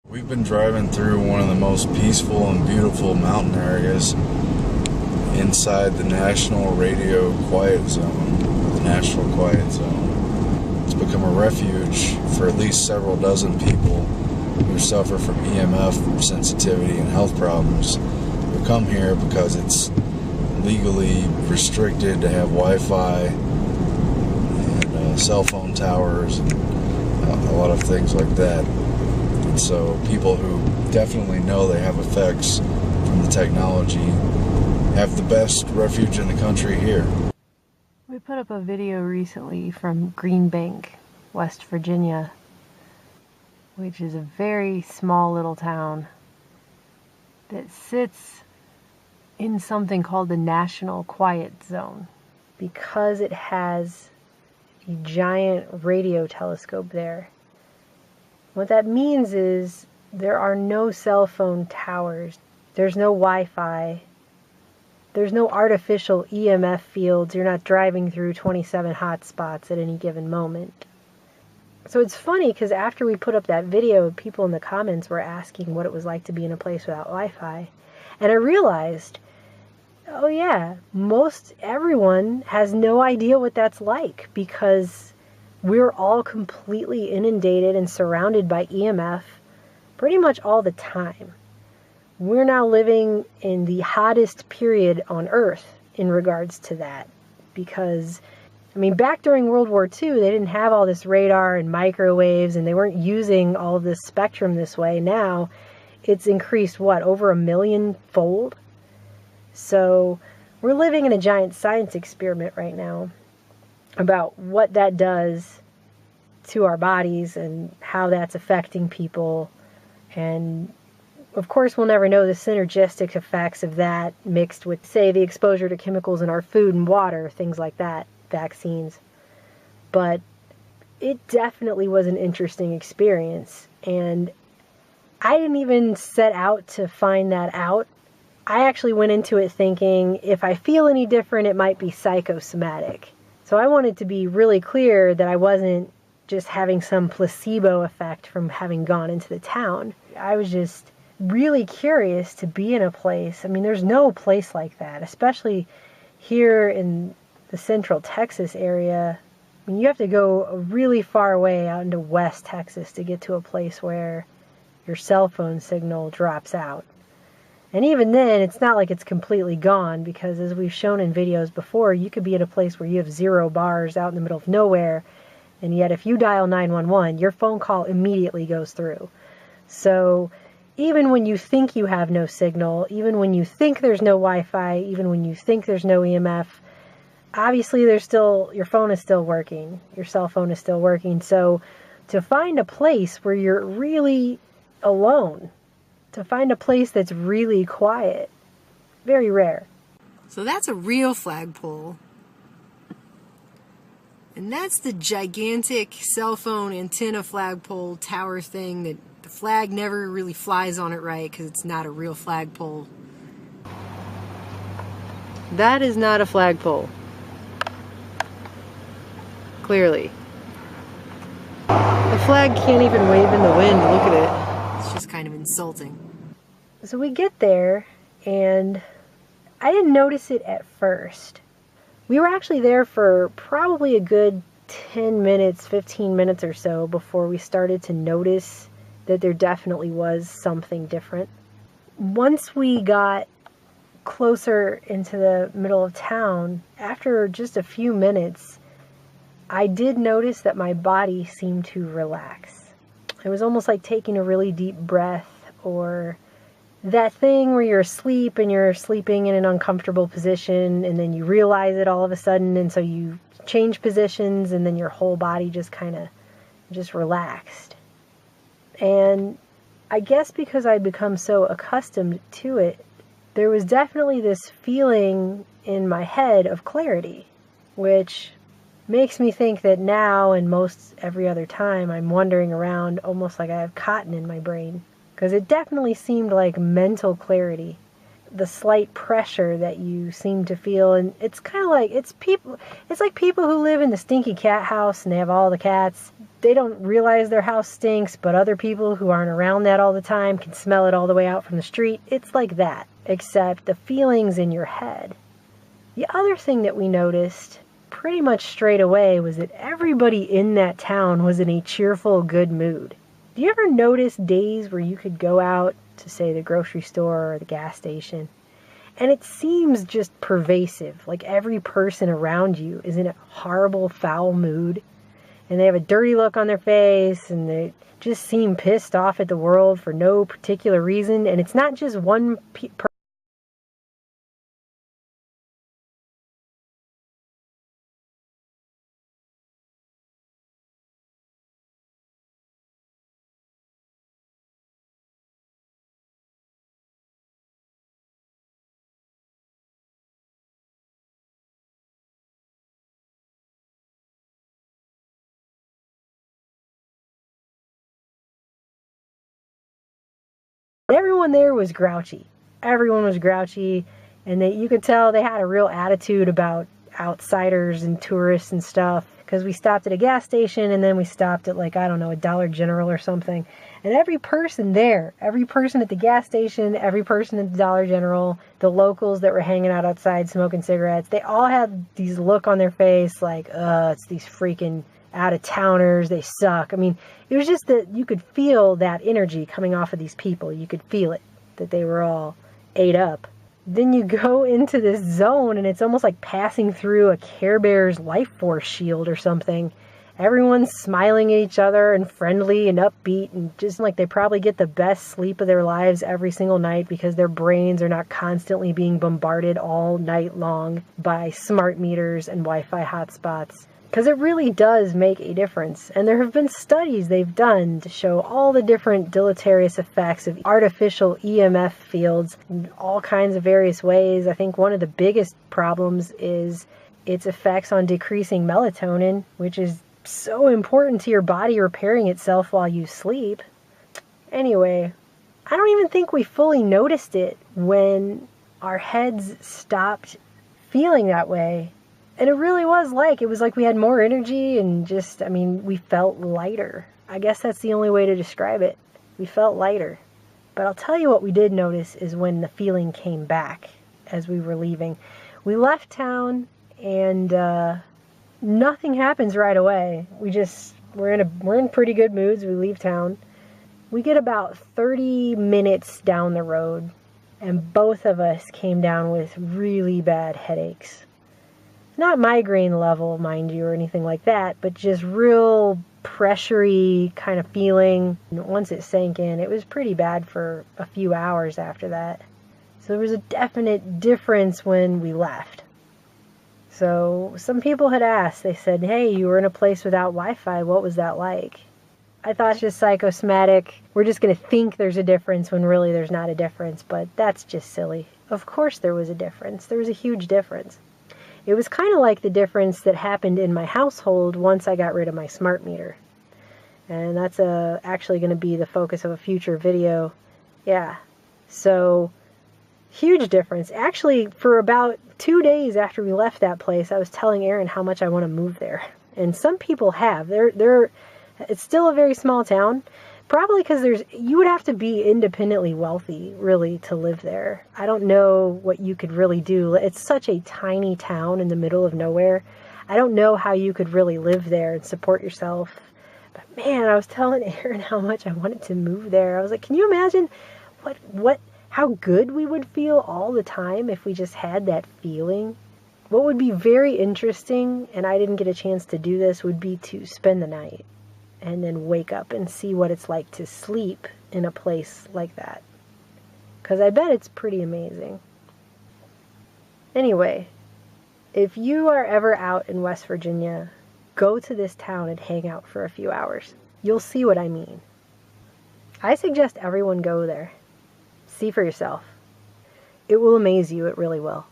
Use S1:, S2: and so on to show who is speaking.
S1: We've been driving through one of the most peaceful and beautiful mountain areas inside the National Radio Quiet Zone, the National Quiet Zone. It's become a refuge for at least several dozen people who suffer from EMF sensitivity and health problems who come here because it's legally restricted to have Wi-Fi and cell phone towers and a lot of things like that. And so people who definitely know they have effects from the technology have the best refuge in the country here.
S2: We put up a video recently from Green Bank, West Virginia, which is a very small little town that sits in something called the National Quiet Zone because it has a giant radio telescope there. What that means is there are no cell phone towers, there's no Wi-Fi, there's no artificial EMF fields, you're not driving through 27 hotspots at any given moment. So it's funny because after we put up that video, people in the comments were asking what it was like to be in a place without Wi-Fi. And I realized, oh yeah, most everyone has no idea what that's like because we're all completely inundated and surrounded by EMF pretty much all the time. We're now living in the hottest period on Earth in regards to that because, I mean, back during World War II, they didn't have all this radar and microwaves and they weren't using all of this spectrum this way. Now it's increased, what, over 1 million-fold? So we're living in a giant science experiment right now about what that does to our bodies and how that's affecting people. And of course we'll never know the synergistic effects of that mixed with, say, the exposure to chemicals in our food and water, things like that, vaccines. But it definitely was an interesting experience, and I didn't even set out to find that out. I actually went into it thinking if I feel any different, it might be psychosomatic. So I wanted to be really clear that I wasn't just having some placebo effect from having gone into the town. I was just really curious to be in a place. I mean, there's no place like that, especially here in the central Texas area. I mean, you have to go really far away out into West Texas to get to a place where your cell phone signal drops out. And even then, it's not like it's completely gone because, as we've shown in videos before, you could be in a place where you have 0 bars out in the middle of nowhere, and yet if you dial 911, your phone call immediately goes through. So even when you think you have no signal, even when you think there's no Wi-Fi, even when you think there's no EMF, obviously your phone is still working, your cell phone is still working. So to find a place where you're really alone, to find a place that's really quiet, very rare.
S3: So that's a real flagpole. And that's the gigantic cell phone antenna flagpole tower thing that the flag never really flies on it right because it's not a real flagpole.
S2: That is not a flagpole. Clearly. The flag can't even wave in the wind. Look at it.
S3: It's just kind of insulting.
S2: So we get there, and I didn't notice it at first. We were actually there for probably a good 10 minutes, 15 minutes or so before we started to notice that there definitely was something different. Once we got closer into the middle of town, after just a few minutes, I did notice that my body seemed to relax. It was almost like taking a really deep breath, or that thing where you're asleep and you're sleeping in an uncomfortable position and then you realize it all of a sudden, and so you change positions and then your whole body just kind of just relaxed. And I guess because I'd become so accustomed to it, there was definitely this feeling in my head of clarity, which makes me think that now and most every other time I'm wandering around almost like I have cotton in my brain. Because it definitely seemed like mental clarity. The slight pressure that you seem to feel, and it's kind of like, it's like people who live in the stinky cat house and they have all the cats. they don't realize their house stinks, but other people who aren't around that all the time can smell it all the way out from the street. It's like that, except the feeling's in your head. The other thing that we noticed pretty much straight away was that everybody in that town was in a cheerful, good mood. Do you ever notice days where you could go out to, say, the grocery store or the gas station, and it seems just pervasive, like every person around you is in a horrible, foul mood, and they have a dirty look on their face, and they just seem pissed off at the world for no particular reason, and it's not just one person. Everyone there was grouchy. Everyone was grouchy, and you could tell they had a real attitude about outsiders and tourists and stuff, because we stopped at a gas station, and then we stopped at, like, I don't know, a Dollar General or something, and every person there, every person at the gas station, every person at the Dollar General, the locals that were hanging out outside smoking cigarettes, they all had these look on their face like, it's these freaking out-of-towners, they suck. I mean, it was just that you could feel that energy coming off of these people. You could feel it, that they were all ate up. Then you go into this zone, and it's almost like passing through a Care Bear's life force shield or something. Everyone's smiling at each other and friendly and upbeat, and just like they probably get the best sleep of their lives every single night because their brains are not constantly being bombarded all night long by smart meters and Wi-Fi hotspots. Because it really does make a difference. And there have been studies they've done to show all the different deleterious effects of artificial EMF fields in all kinds of various ways. I think one of the biggest problems is its effects on decreasing melatonin, which is so important to your body repairing itself while you sleep. Anyway, I don't even think we fully noticed it when our heads stopped feeling that way. And it really was like, it was like we had more energy and just, I mean, we felt lighter. I guess that's the only way to describe it. We felt lighter. But I'll tell you what we did notice is when the feeling came back as we were leaving. We left town and nothing happens right away. We're in pretty good moods. We leave town. We get about 30 minutes down the road and both of us came down with really bad headaches. Not migraine level, mind you, or anything like that, but just real pressury kind of feeling. And once it sank in, it was pretty bad for a few hours after that. So there was a definite difference when we left. So some people had asked, they said, hey, you were in a place without Wi-Fi, what was that like? I thought it's just psychosomatic. We're just going to think there's a difference when really there's not a difference, but that's just silly. Of course there was a difference. There was a huge difference. It was kind of like the difference that happened in my household once I got rid of my smart meter. And that's actually going to be the focus of a future video. Yeah. So, huge difference. Actually, for about 2 days after we left that place, I was telling Aaron how much I want to move there. And some people have. It's still a very small town. Probably because you would have to be independently wealthy, really, to live there. I don't know what you could really do. It's such a tiny town in the middle of nowhere. I don't know how you could really live there and support yourself. But man, I was telling Aaron how much I wanted to move there. I was like, can you imagine how good we would feel all the time if we just had that feeling? What would be very interesting, and I didn't get a chance to do this, would be to spend the night and then wake up and see what it's like to sleep in a place like that. Because I bet it's pretty amazing. Anyway, if you are ever out in West Virginia, go to this town and hang out for a few hours. You'll see what I mean. I suggest everyone go there. See for yourself. It will amaze you, it really will.